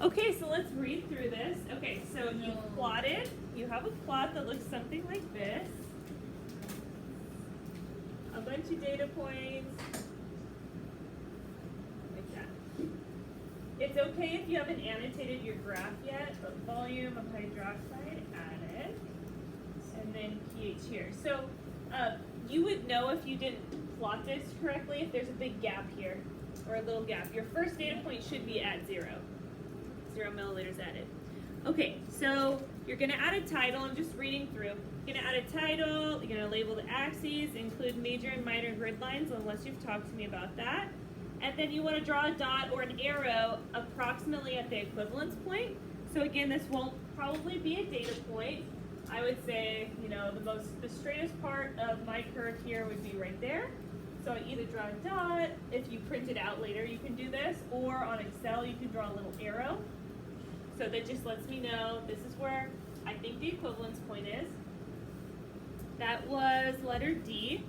Okay, so let's read through this. Okay, so you plotted, you have a plot that looks something like this. A bunch of data points, like that. It's okay if you haven't annotated your graph yet, but volume of hydroxide added, and then pH here. So you would know if you didn't plot this correctly if there's a big gap here, or a little gap. Your first data point should be at 0. 0 milliliters added. Okay, so you're going to add a title. I'm just reading through. You're going to add a title. You're going to label the axes, include major and minor grid lines, unless you've talked to me about that. And then you want to draw a dot or an arrow approximately at the equivalence point. So again, this won't probably be a data point. I would say, the straightest part of my curve here would be right there. So I either draw a dot. If you print it out later, you can do this, or on Excel, you can draw a little arrow. So that just lets me know this is where I think the equivalence point is. That was letter D.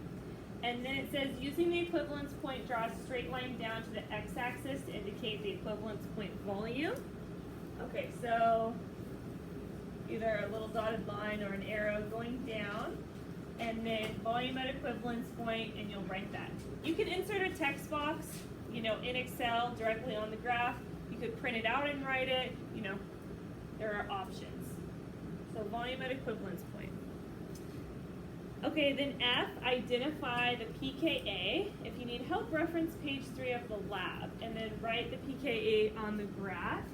And then it says, using the equivalence point, draw a straight line down to the x-axis to indicate the equivalence point volume. Okay, so either a little dotted line or an arrow going down, and then volume at equivalence point, and you'll write that. You can insert a text box, in Excel directly on the graph. You could print it out and write it, there are options. So volume at equivalence point. Okay, then F, identify the pKa. If you need help, reference page 3 of the lab, and then write the pKa on the graph.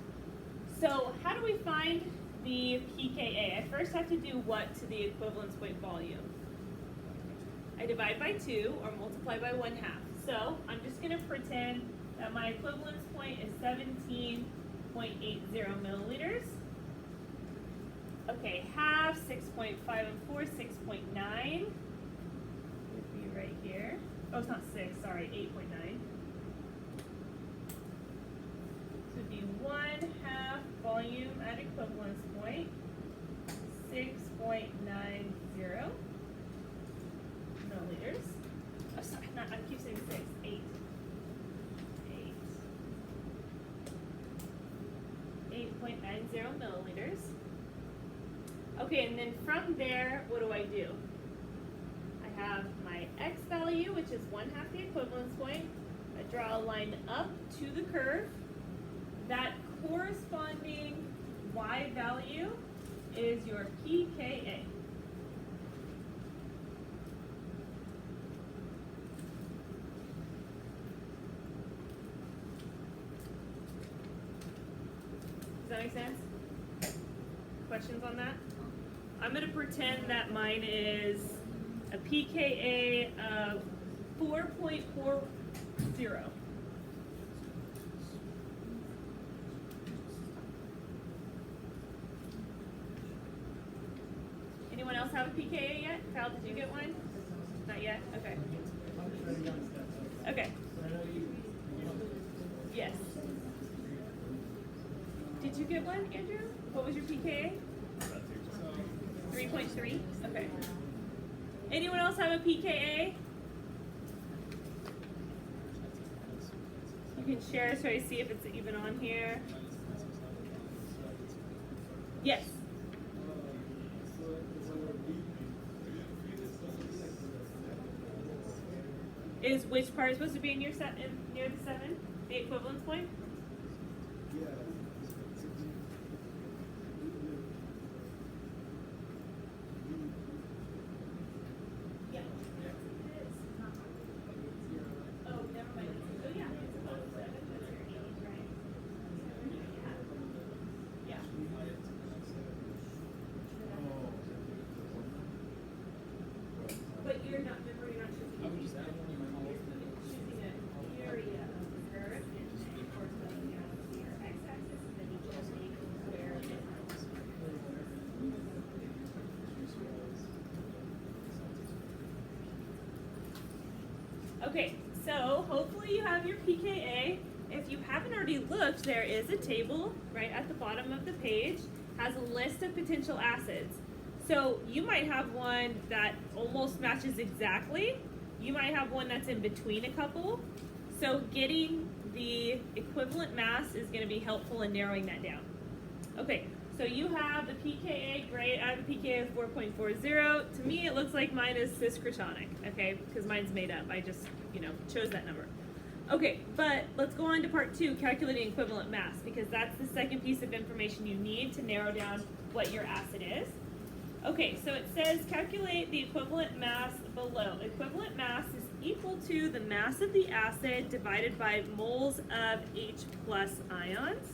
So how do we find the pKa? I first have to do what to the equivalence point volume? I divide by 2 or multiply by 1/2. So I'm just going to pretend that my equivalence point is 17.80 milliliters. Okay, half, 6.5 and 4, 6.9 would be right here. Oh, it's not 6, sorry, 8.9. So it would be 1/2 volume at equivalence point, 6.90 milliliters. Oh, sorry, I keep saying 6, 8. 8.90 milliliters. Okay, and then from there, what do? I have my x value, which is 1/2 the equivalence point. I draw a line up to the curve. That corresponding y value is your pKa. Does that make sense? Questions on that? I'm going to pretend that mine is a pKa of 4.40. Anyone else have a pKa yet? Kyle, did you get one? Not yet? Okay. Okay. Yes. Did you get one, Andrew? What was your pKa? 3.3? Okay. Anyone else have a pKa? You can share so I see if it's even on here. Yes. Is which part is supposed to be in your near the 7? The equivalence point? But you're not choosing. I'm just choosing an area of the curve, and then of course going down to your x-axis, and then you just make where it is. Okay, so hopefully you have your pKa. If you haven't already looked, there is a table right at the bottom of the page, has a list of potential acids. So you might have one that almost matches exactly. You might have one that's in between a couple. So getting the equivalent mass is going to be helpful in narrowing that down. Okay, so you have the pKa, great. I have a pKa of 4.40. To me, it looks like mine is cis-cretonic, okay, because mine's made up. I just, chose that number. Okay, but let's go on to part 2, calculating equivalent mass, because that's the second piece of information you need to narrow down what your acid is. Okay, so it says calculate the equivalent mass below. Equivalent mass is equal to the mass of the acid divided by moles of H plus ions.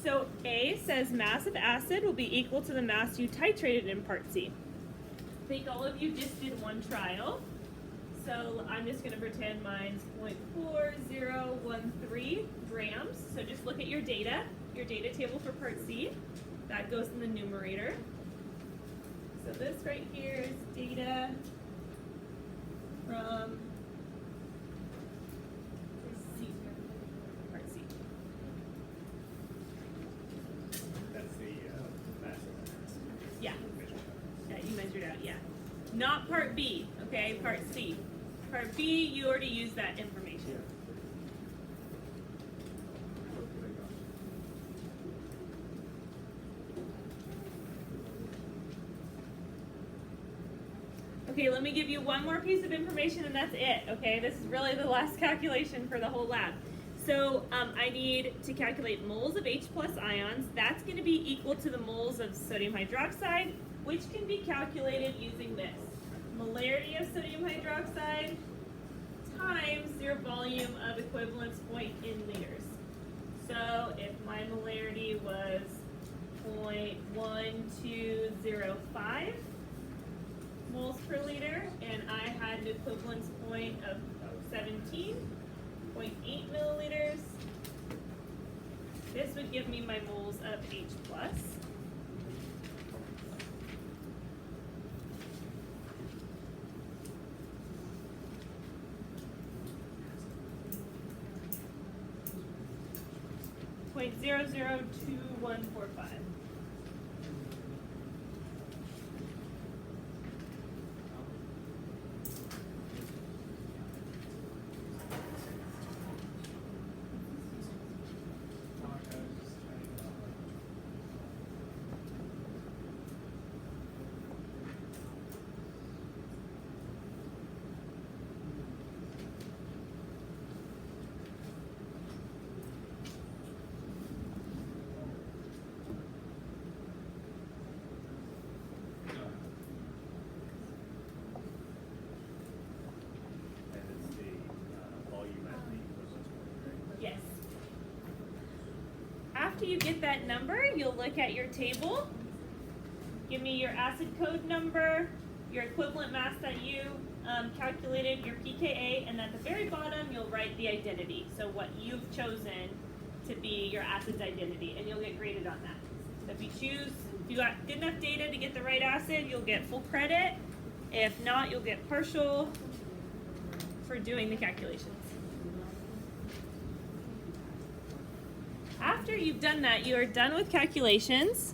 So A says mass of acid will be equal to the mass you titrated in part C. I think all of you just did one trial. So I'm just going to pretend mine's 0.4013 grams. So just look at your data table for part C. That goes in the numerator. So this right here is data from part C. That's the mass of Yeah. That you measured out, yeah. Not part B, okay, part C. Part B, you already used that information. Okay, let me give you one more piece of information and that's it, okay? This is really the last calculation for the whole lab. So I need to calculate moles of H plus ions. That's going to be equal to the moles of sodium hydroxide, which can be calculated using this. Molarity of sodium hydroxide times your volume of equivalence point in liters. So if my molarity was 0.1205 moles per liter and I had an equivalence point of 17.8 milliliters, this would give me my moles of H plus. .002145. Yes. After you get that number, you'll look at your table. Give me your acid code number, your equivalent mass that you calculated, your pKa, and at the very bottom, you'll write the identity. So what you've chosen to be your acid's identity, and you'll get graded on that. So if you got good enough data to get the right acid, you'll get full credit. If not, you'll get partial for doing the calculations. After you've done that, you are done with calculations.